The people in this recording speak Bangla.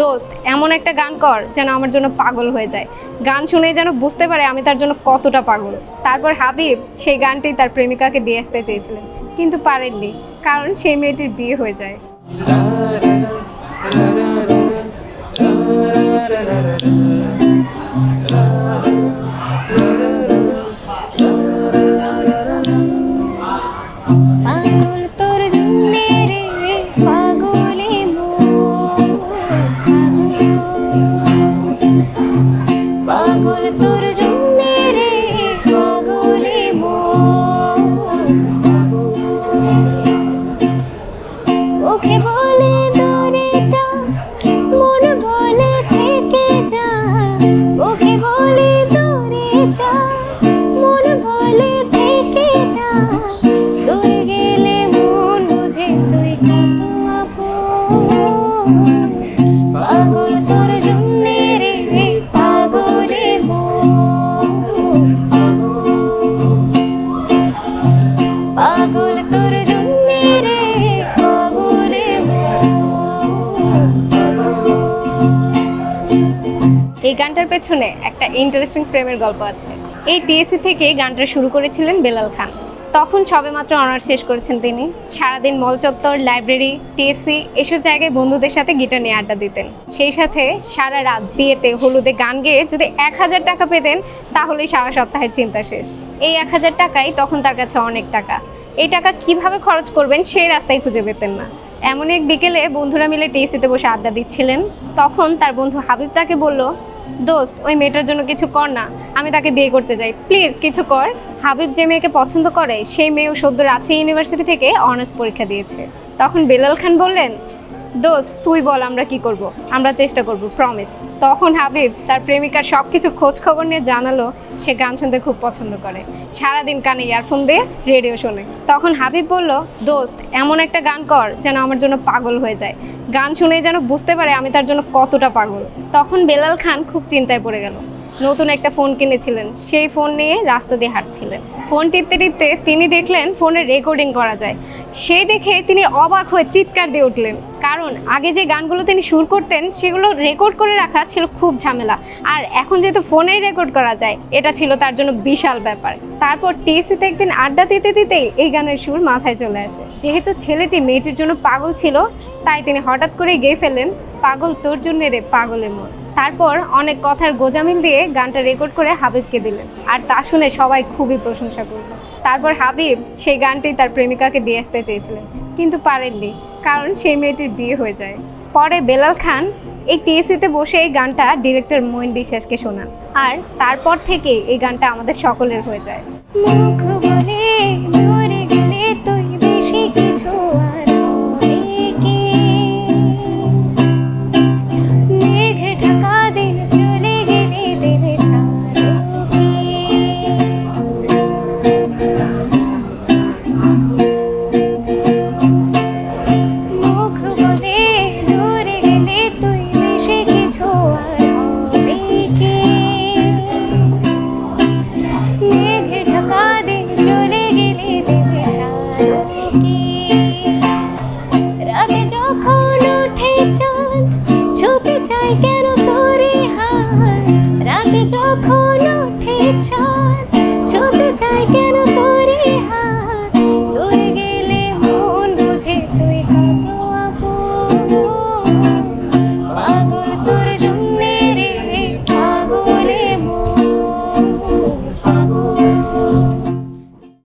দোস্ত এমন একটা গান কর যেন আমার জন্য পাগল হয়ে যায়, গান শুনেই যেন বুঝতে পারে আমি তার জন্য কতটা পাগল। তারপর হাবিব সেই গানটি তার প্রেমিকাকে দিয়ে আসতে চেয়েছিলেন, কিন্তু পারেননি, কারণ সেই মেয়েটির বিয়ে হয়ে যায়। পাগল তোর জন্যে রে পাগলে মন, পাগল তোর জন্যে রে পাগলে মন। ওকে বলে দূরে যা, মন বলে থেকে যা। ওকে বলে দূরে যা, মন বলে থেকে যা। দূরে গেলে মন বুঝে তুই কত আপন। পাগল তোর জন্যে রে পাগলে মন, পাগল তোর জন্যে রে পাগলে মন। এই গানটার পেছনে একটা ইন্টারেস্টিং প্রেমের গল্প আছে। এই টিএসসি থেকে গানটা শুরু করেছিলেন বেলাল খান। তখন সবেমাত্র অনার্স শেষ করেছেন তিনি। সারাদিন মল চত্বর, লাইব্রেরি, টিএসসি এসব জায়গায় বন্ধুদের সাথে গিটার নিয়ে আড্ডা দিতেন। সেই সাথে সারা রাত বিয়েতে, হলুদে গান গেয়ে যদি 1000 টাকা পেতেন তাহলেই সারা সপ্তাহের চিন্তা শেষ। এই 1000 টাকাই তখন তার কাছে অনেক টাকা। এই টাকা কিভাবে খরচ করবেন সেই রাস্তায় খুঁজে পেতেন না। এমন এক বিকেলে বন্ধুরা মিলে টিএসসিতে বসে আড্ডা দিচ্ছিলেন। তখন তার বন্ধু হাবিব তাকে বলল, দোস্ত ওই মেয়েটার জন্য কিছু কর না, আমি তাকে বিয়ে করতে চাই, প্লিজ কিছু কর। হাবিব যে মেয়েকে পছন্দ করে সেই মেয়েও সদ্য রাজশাহী ইউনিভার্সিটি থেকে অনার্স পরীক্ষা দিয়েছে। তখন বেলাল খান বললেন, দোস্ত তুই বল আমরা কি করব, আমরা চেষ্টা করব, প্রমিস। তখন হাবিব তার প্রেমিকার সব কিছু খোঁজ খবর নিয়ে জানালো সে গান শুনতে খুব পছন্দ করে, সারাদিন কানে ইয়ারফোন দিয়ে রেডিও শোনে। তখন হাবিব বলল, দোস্ত এমন একটা গান কর যেন আমার জন্য পাগল হয়ে যায়, গান শুনেই যেন বুঝতে পারে আমি তার জন্য কতটা পাগল। তখন বেলাল খান খুব চিন্তায় পড়ে গেল। নতুন একটা ফোন কিনেছিলেন, সেই ফোন নিয়ে রাস্তা দিয়ে হাঁটছিলেন। ফোন টিপতে টিপতে তিনি দেখলেন ফোনে রেকর্ডিং করা যায়। সেই দেখে তিনি অবাক হয়ে চিৎকার দিয়ে উঠলেন, কারণ আগে যে গানগুলো তিনি সুর করতেন সেগুলো রেকর্ড করে রাখা ছিল খুব ঝামেলা, আর এখন যেহেতু ফোনেই রেকর্ড করা যায় এটা ছিল তার জন্য বিশাল ব্যাপার। তারপর টিএসসিতে একদিন আড্ডা দিতে দিতেই এই গানের সুর মাথায় চলে আসে। যেহেতু ছেলেটি মেয়েটির জন্য পাগল ছিল তাই তিনি হঠাৎ করেই গেয়ে ফেললেন, পাগল তোর জন্য রে পাগলে মন। তারপর অনেক কথার গোজামিল দিয়ে গানটা রেকর্ড করে হাবিবকে দিলেন, আর তা শুনে সবাই খুবই প্রশংসা করল। তারপর হাবিব সেই গানটি তার প্রেমিকাকে দিয়ে আসতে চেয়েছিলেন, কিন্তু পারেননি, কারণ সেই মেয়েটির বিয়ে হয়ে যায়। পরে বেলাল খান এই টিএসসিতে বসে এই গানটা ডিরেক্টর মঈন বিশ্বাসকে শোনান, আর তারপর থেকে এই গানটা আমাদের সকলের হয়ে যায়। মুখ বলে দূরে গেলে তুই বেশি কিছু আর হবে কি, মেঘ ঢাকা দিন চলে গেলে দেবে ছাড়ো কি। মুখ বলে দূরে গেলে তুই বেশি কিছু আর হবে কি, মেঘ ঢাকা দিন চলে গেলে দেবে ছাড়ো কি। রাতে যখন উঠে চাঁদ ছুটে চাই কেন